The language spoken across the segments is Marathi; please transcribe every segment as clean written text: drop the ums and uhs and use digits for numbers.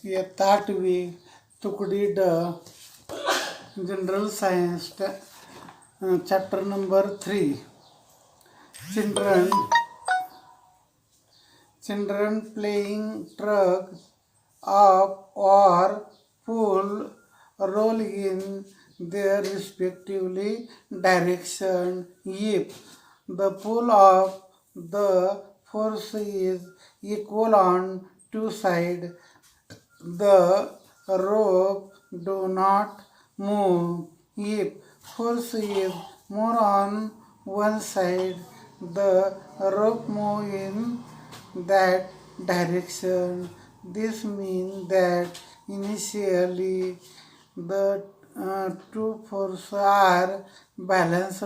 इयत्ता 8वी तुकडी ड general science chapter number 3 children playing tug up or pull roll in their respectively direction if the pull of the force is equal on two sides. The rope do not move. If force is more on one side, the rope move in that direction. This means that initially the two forces are balanced.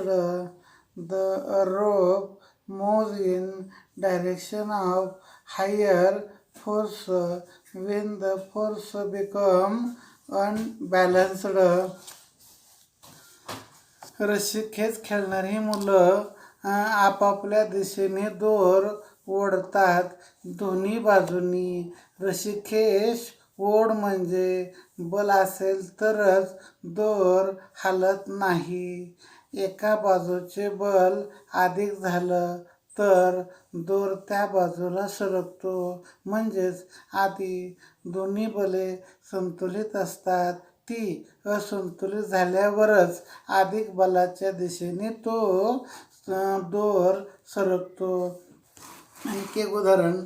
The rope moves in direction of higher force when the force becomes unbalanced. रस्सीखेच खेळणारी मुलं आपापल्या दिशेने दोर ओढतात. दोन्ही बाजूनी रस्सीखेच ओढ म्हणजे बल असेल तरच दोर हालत नाही. एका बाजूचे बल अधिक झालं तर दोर त्या बाजूला सरकतो. म्हणजेच आधी दोन्ही बले संतुलित असतात. ती असंतुलित झाल्यावरच अधिक बलाच्या दिशेने तो दोर सरकतो. आणखी एक उदाहरण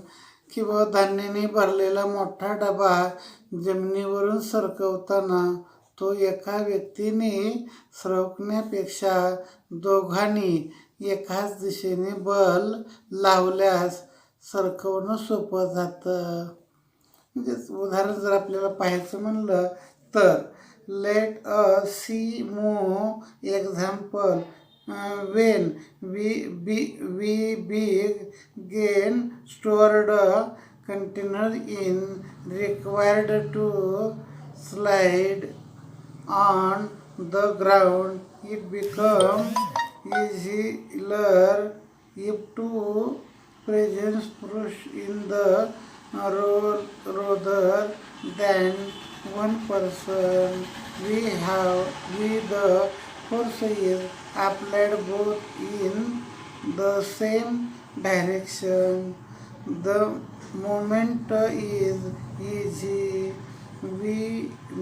किंवा धान्याने भरलेला मोठा डबा जमिनीवरून सरकवताना तो एका व्यक्तीने सरकण्यापेक्षा दोघांनी एकाच दिशेने बल लावल्यास सरकवणं सोपं जातं. म्हणजेच उदाहरण जर आपल्याला पाहायचं म्हणलं तर let us see move example when we begin stored container in required to slide on the ground. It becomes easier if two persons push in the rather than one person. The force is applied both in the same direction. The movement is easy. We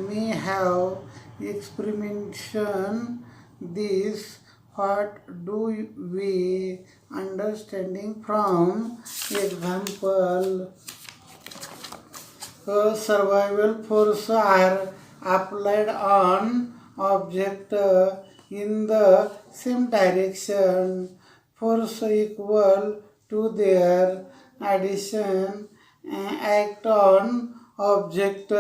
may have experimentation this. What do we understanding from example? A survival force are applied on object in the same direction. Force equal to their addition act on object.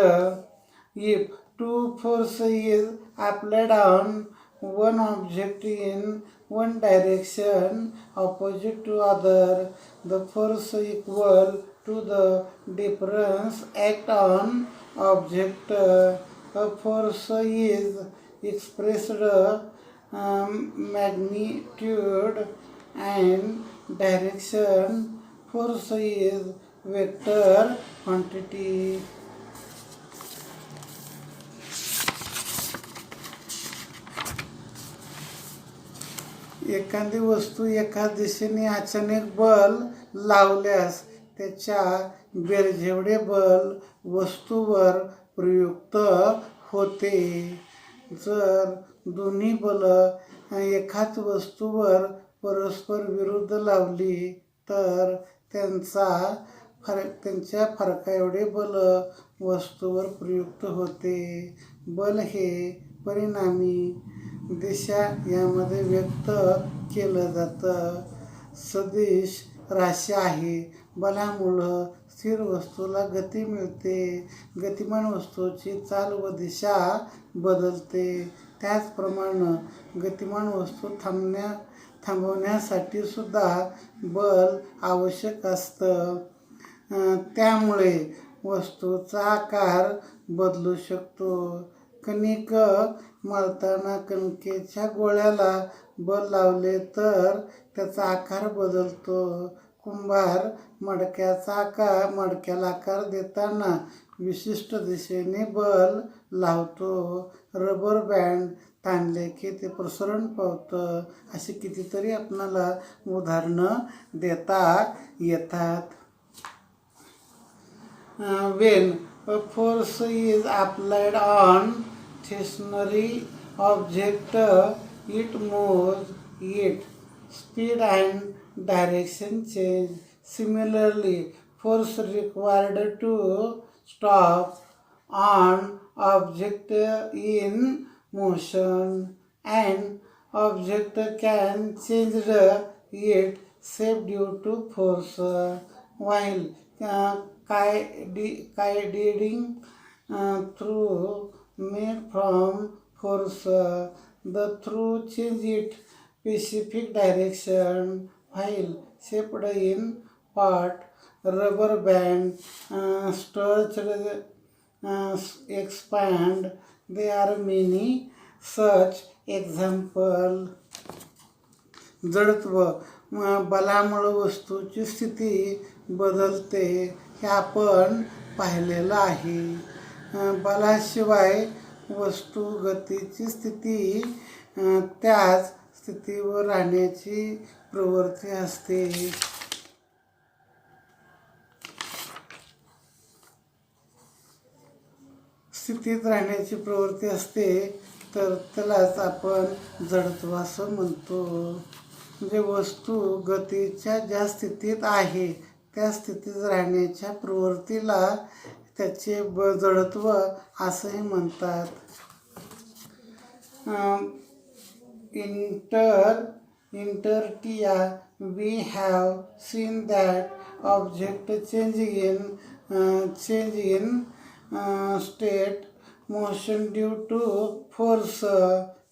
If two force is applied on one object in one direction opposite to other, the force equal to the difference act on object. A force is expressed magnitude and direction. Force is vector quantity. एखादी वस्तू एका दिशेने अचानक बल लावल्यास त्याच्या बेरजेवढे बल वस्तूवर प्रयुक्त होते. जर दोन्ही बल एकाच वस्तूवर परस्पर विरुद्ध लावली तर त्यांच्या फरकाएवढे बल वस्तूवर प्रयुक्त होते. बल हे परिणामी दिशा यामध्ये व्यक्त केलं जातं. सदिश राशी आहे. बलामुळं स्थिर वस्तूला गती मिळते. गतिमान वस्तूची चाल व दिशा बदलते. त्याचप्रमाणे गतिमान वस्तू थांबवण्यासाठी सुद्धा बल आवश्यक असतं. त्यामुळे वस्तूचा आकार बदलू शकतो. कणिक मळताना कणकेच्या गोळ्याला बल लावले तर त्याचा आकार बदलतो. कुंभार मडक्याला आकार देताना विशिष्ट दिशेने बल लावतो. रबर बँड ताणले की ते प्रसरण पावतं. अशी कितीतरी आपणाला उदाहरणं देता येतात. When a force is applied on stationary object, it moves, its speed and direction change. Similarly, force required to stop an object in motion, and object can change its shape due to force. While guiding through made from force, the through change its specific direction. While shaped in part, rubber band stretched expand. There are many such examples. जडत्व बलामुळे वस्तूची स्थिती बदलते हे आपण पाहिलेलं आहे. बलाशिवाय वस्तू गतीची स्थिती त्याच स्थितीवर राहण्याची प्रवृत्ती असते. स्थितीत राहण्याची प्रवृत्ती असते तर त्यालाच आपण जडत्व असं म्हणतो. म्हणजे वस्तू गतीच्या ज्या स्थितीत आहे त्या स्थितीत राहण्याच्या प्रवृत्तीला त्याचे जडत्व असंही म्हणतात. Intertia, we have seen that object change in state motion due to force.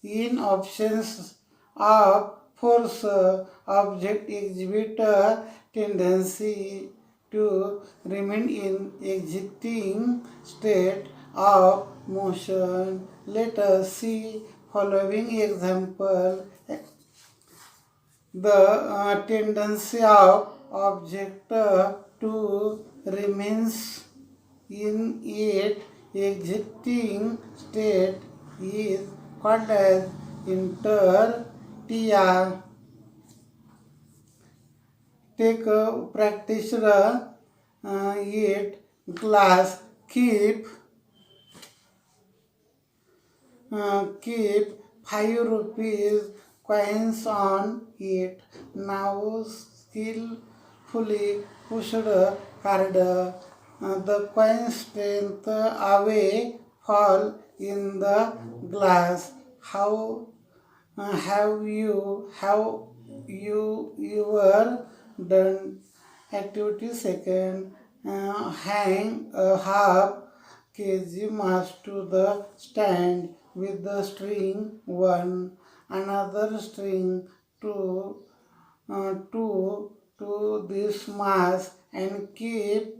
In absence of force, object exhibit a tendency to remain in existing state of motion. Let us see following example. The tendency of object to remains in its existing state is called as intertia. Take a practitioner, eat glass, keep 5 rupees coins on it. Now skillfully pushed card, the coins strength away fall in the glass. How have you ever done? Activity second. Hang a half kg mass to the stand with the string 1, another string to this mass and keep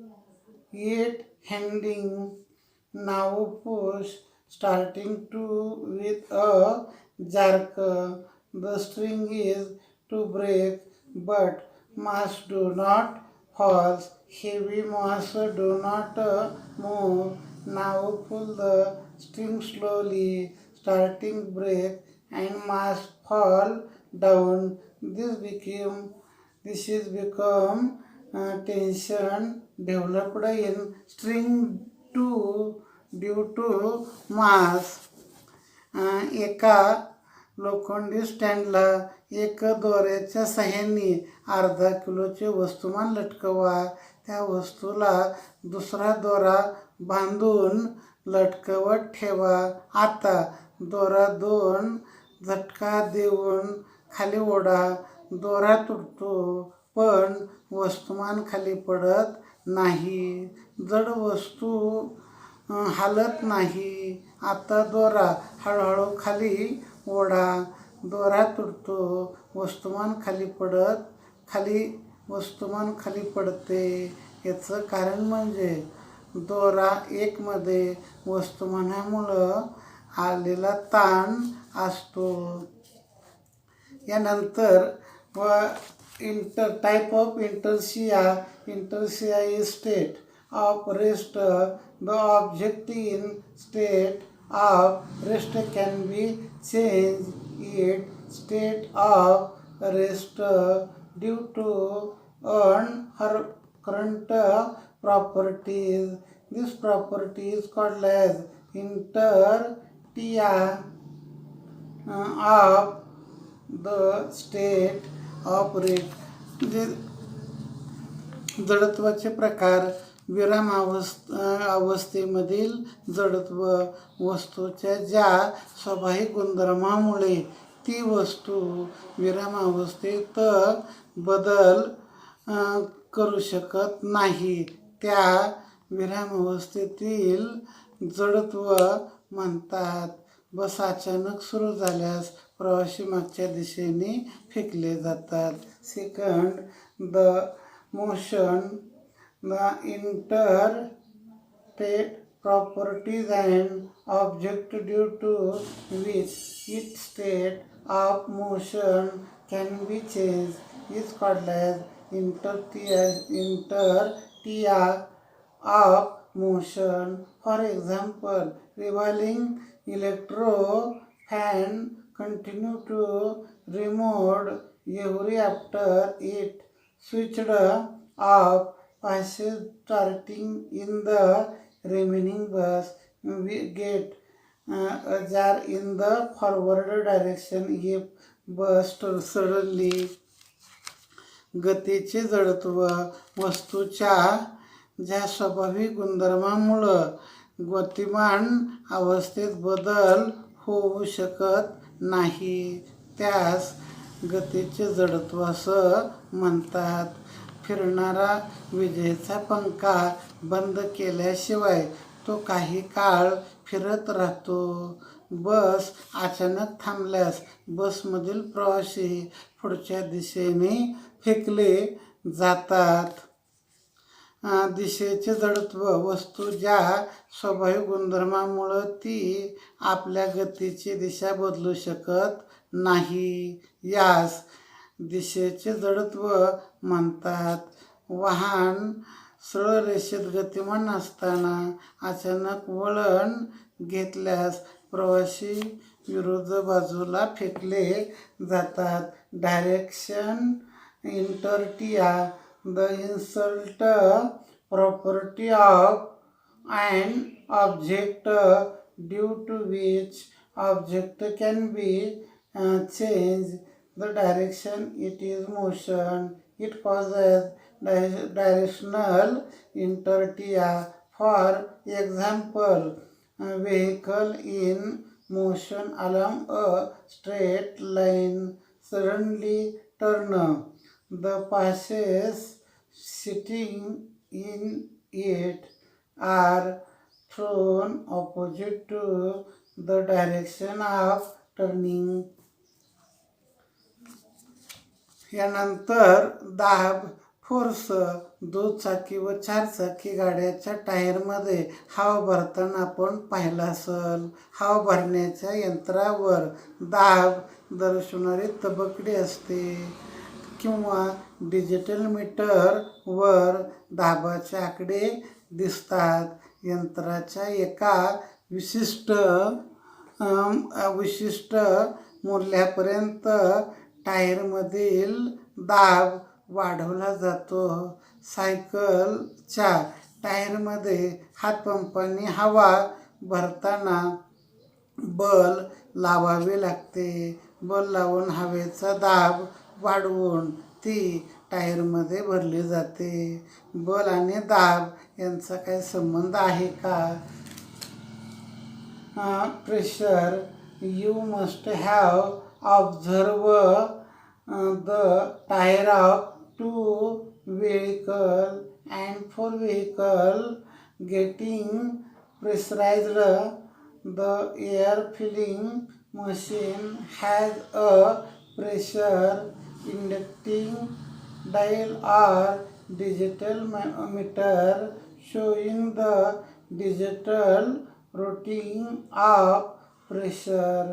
it hanging. Now push starting with a jerk. The string is to break, but mass do not fall. Heavy mass do not move. Now pull the string slowly, starting break and mass fall down. This is become tension developed in string due to mass. एका लोखंडी स्टँडला एक दोऱ्याच्या साहाय्याने अर्धा किलोचे वस्तुमान लटकवा. त्या वस्तूला दुसरा दोरा बांधून लटकवत ठेवा. आता दोरा 2 झटका देऊन खाली ओढा. दोरा तुटतो पण वस्तुमान खाली पडत नाही. जड वस्तू हालत नाही. आता दोरा हळूहळू खाली ओढा. दोरा तुटतो, वस्तुमान खाली पडते. याचं कारण म्हणजे दोरा 1 मध्ये वस्तुमानामुळं आलेला ताण असतो. यानंतर type of inertia. Inertia is state of rest. The object in state of rest can be changed its state of rest due to her current properties. This property is called as inertia of the state of rest. म्हणजे जडत्वाचे प्रकार. विराम अवस्थेमधील जडत्व वस्तूच्या ज्या स्वाभाविक गुणधर्मामुळे ती वस्तू विरामावस्थेत बदल करू शकत नाही त्या विरामावस्थेतील जडत्व म्हणतात. बस अचानक सुरू झाल्यास प्रवासी मागच्या दिशेने फेकले जातात. Second, the motion, the interstate properties and object due to which its state of motion can be changed is called as inertia of motion. For example, revolving electro-fan continue to remote every after it switched off passes starting in the remaining bus get jar in the forward direction if bus suddenly. गतीचे जडत्व वस्तूच्या ज्या स्वाभाविक गुणधर्मामुळं गतिमान अवस्थेत बदल होऊ शकत नाही त्यास गतीचे जडत्व असं म्हणतात. फिरणारा विजेचा पंखा बंद केल्याशिवाय तो काही काळ फिरत राहतो. बस अचानक थांबल्यास बसमधील प्रवासी पुढच्या दिशेने फेकले जातात. दिशेचे जडत्व वस्तू ज्या स्वाभाविक गुणधर्मामुळं ती आपल्या गतीची दिशा बदलू शकत नाही यास दिशेचे जडत्व म्हणतात. वाहन सरळ रेषेत गतिमान असताना अचानक वळण घेतल्यास प्रवासी विरुद्ध बाजूला फेकले जातात. Direction inertia, the insult property of an object due to which object can be changed the direction it is motion. It causes directional inertia. For example, a vehicle in motion along a straight line suddenly turn. The passengers sitting in it are thrown opposite to the direction of turning. यानंतर दाब, फोर्स. दुचाकी व चारचाकी गाड्याच्या टायरमध्ये हवा भरताना आपण पाहिलं असेल. हवा भरण्याच्या यंत्रावर दाब दर्शवणारी तबकडी असते किंवा डिजिटल मीटरवर दाबाचे आकडे दिसतात. यंत्राच्या एका विशिष्ट मूल्यापर्यंत टायरमधील दाब वाढवला जातो. सायकलच्या टायरमध्ये हातपंपाने हवा भरताना बल लावावे लागते. बल लावून हवेचा दाब वाढवून ती टायरमध्ये भरली जाते. बल आणि दाब यांचा काही संबंध आहे का? Pressure. You must have observe the tyre of 2 vehicles and 4 vehicles getting pressurized. The air filling machine has a pressure indicating dial or digital meter showing the digital reading of pressure.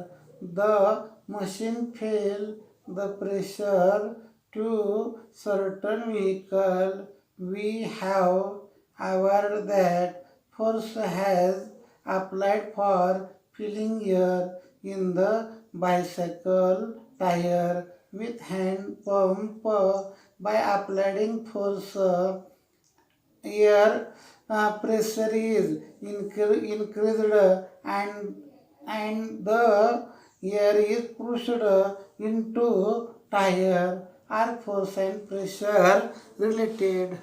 The machine feels the pressure to certain vehicle, we have aware that force has applied for filling air in the bicycle tire with hand pump by applying force. Air pressure is increased and the air is pushed into tire are force and pressure related.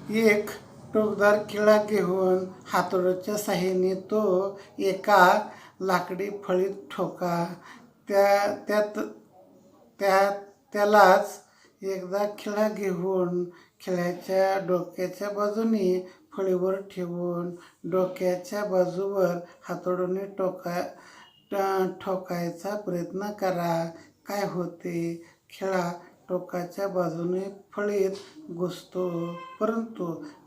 एक टोकदार खिळा घेऊन हातोड्याच्या साहाय्याने तो एका लाकडी फळीत ठोका. त्यालाच एकदा खिळा घेऊन खिळ्याच्या डोक्याच्या बाजूने फळीवर ठेवून डोक्याच्या बाजूवर हातोड्याने ठोकायचा प्रयत्न करा. काय होते? खिळा टोकाच्या बाजूने फळीत घुसतो, परंतु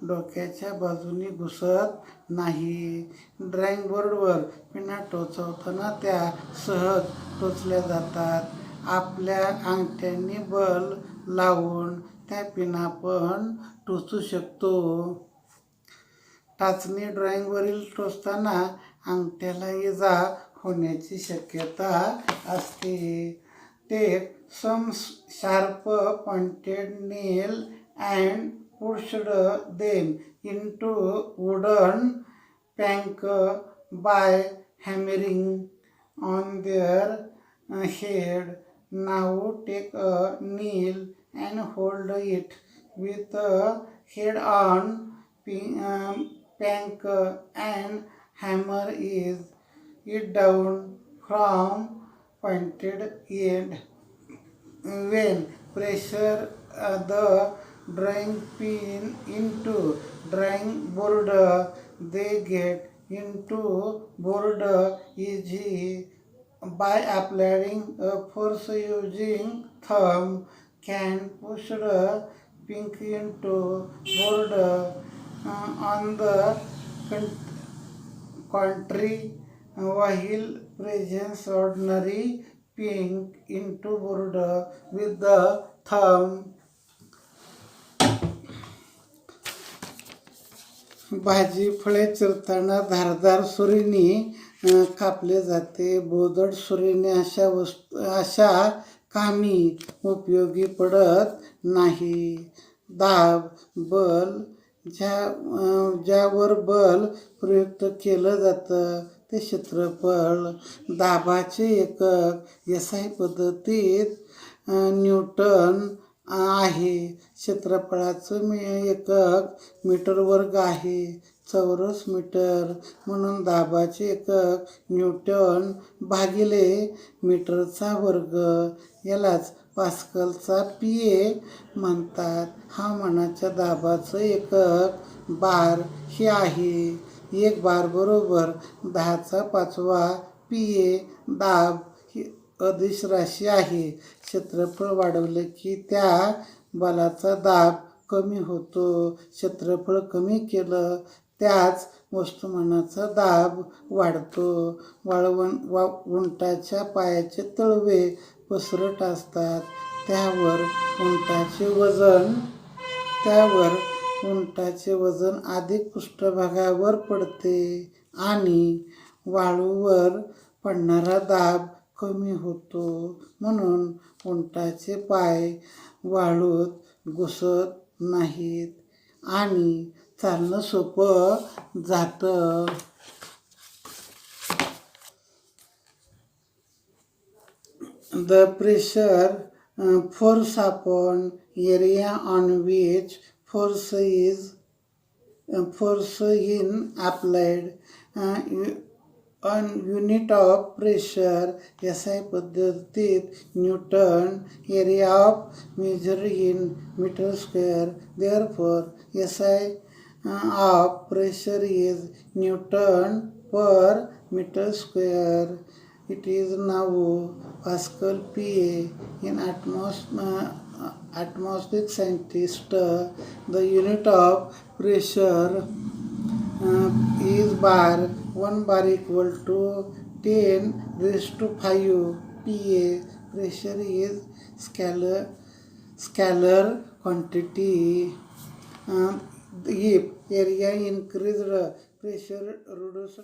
डोक्याच्या बाजूने घुसत नाही. ड्रॉइंग बोर्डवर पिना टोचवताना त्या सहज टोचल्या जातात. आपल्या अंगठ्याने बल लावून त्या पिना पण टोचू शकतो. टाचणी ड्रॉइंगवरील टोचताना अंगठ्याला इजा होण्याची शक्यता असते. Take some sharp pointed nail and push them into wooden plank by hammering on their head. Now take a nail and hold it with the head on plank and hammer it down from pointed end. When pressure the drawing pin into drawing board, they get into board easy. By applying a force using thumb, can push the pin into board. On the contrary, while presses ordinary pin into board with the thumb. भाजी फळे चिरताना धारदार सुरीने कापले जाते. बोजड सुरीने अशा कामी उपयोगी पडत नाही. दाब बल ज्यावर बल प्रयुक्त केलं जातं ते क्षेत्रफळ. दाबाचे एकक SI पद्धतीत न्यूटन आहे. क्षेत्रफळाचं एकक मीटर वर्ग आहे. चौरस मीटर म्हणून दाबाचे एकक न्यूटन भागिले मीटरचा वर्ग. यालाच पास्कलचा PA म्हणतात. हवामानाच्या दाबाचं एकक बार हे आहे. एक बार बरोबर 10⁵ PA. दाब ही अदिश राशी आहे. क्षेत्रफळ वाढवलं की त्या बलाचा दाब कमी होतो. क्षेत्रफळ कमी केलं त्याच वस्तुमानाचा दाब वाढतो. उंटाच्या पायाचे तळवे पसरट असतात. त्यावर उंटाचे वजन अधिक पृष्ठभागावर पडते आणि वाळूवर पडणारा दाब कमी होतो. म्हणून उंटाचे पाय वाळूत घुसत नाहीत आणि चालणं सोपं जातं. The pressure force upon area on which force in applied. Unit of pressure SI पद्धतीत Newton. area of measure in meter square. Therefore SI of pressure is Newton per meter square. It is now Pascal PA. In atmospheric scientist, the unit of pressure is bar. 1 bar equal to 10⁵ PA, pressure is scalar quantity. If area increased, pressure reduced.